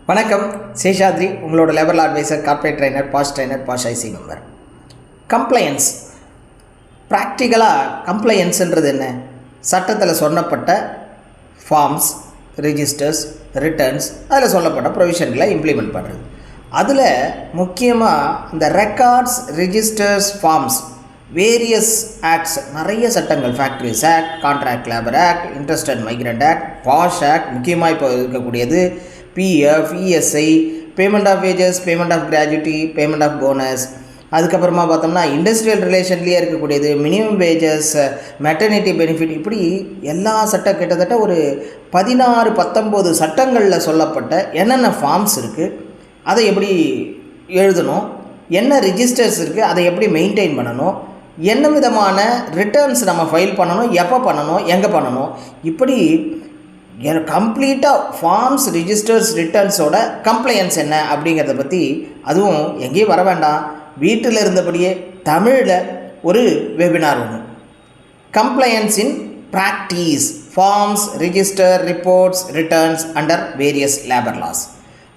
வணக்கம். சேஷாத்ரி, உங்களோட level adviser, corporate trainer, POSH IC member. Compliance, ப்ராக்டிக்கலாக கம்ப்ளையன்ஸுன்றது என்ன? சட்டத்தில் சொல்லப்பட்ட ஃபார்ம்ஸ், ரிஜிஸ்டர்ஸ், ரிட்டர்ன்ஸ், அதில் சொல்லப்பட்ட ப்ரொவிஷன்களை இம்ப்ளிமெண்ட் பண்ணுறது. அதில் முக்கியமாக இந்த records, registers, forms, various acts, நிறைய சட்டங்கள், factories act, contract labour act, interstate and migrant act, POSH act, முக்கியமாக இப்போ இருக்கக்கூடியது PF, ESI, payment of wages, payment of gratuity, payment of bonus. அதுக்கப்புறமா பார்த்தோம்னா இண்டஸ்ட்ரியல் ரிலேஷன்லேயே இருக்கக்கூடியது மினிமம் வேஜஸ், மெட்டர்னிட்டி பெனிஃபிட், இப்படி எல்லா சட்டம் கிட்டத்தட்ட ஒரு 16-19 சட்டங்களில் சொல்லப்பட்ட என்னென்ன ஃபார்ம்ஸ் இருக்குது, அதை எப்படி எழுதணும், என்ன ரிஜிஸ்டர்ஸ் இருக்குது, அதை எப்படி மெயின்டைன் பண்ணணும், என்ன விதமான ரிட்டர்ன்ஸ் நம்ம ஃபைல் பண்ணணும், எப்போ பண்ணணும், எங்கே பண்ணணும், இப்படி கம்ப்ளீட்டாக ஃபார்ம்ஸ், ரிஜிஸ்டர்ஸ், ரிட்டர்ன்ஸோட கம்ப்ளையன்ஸ் என்ன அப்படிங்கிறத பற்றி, அதுவும் எங்கேயும் வர வேண்டாம், வீட்டில் இருந்தபடியே தமிழில் ஒரு வெபினார் ஒன்று, compliance in practice, forms, register, reports, returns under various labour laws,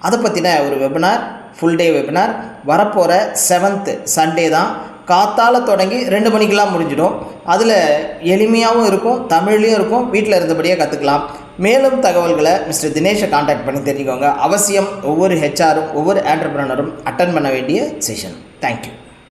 அதை பற்றின ஒரு வெபினார், ஃபுல் டே வெபினார் வரப்போகிற 7th சண்டே தான். காத்தால் தொடங்கி 2 மணிக்கெலாம் முடிஞ்சிடும். அதில் எளிமையாகவும் இருக்கும், தமிழ்லேயும் இருக்கும், வீட்டில் இருந்தபடியே கற்றுக்கலாம். மேலும் தகவல்களை மிஸ்டர் தினேஷை காண்டாக்ட் பண்ணி தெரிஞ்சுக்கோங்க. அவசியம் ஒவ்வொரு ஹெச்ஆரும் ஒவ்வொரு ஆண்டர்பிரனரும் அட்டன் பண்ண வேண்டிய செஷன். தேங்க்யூ.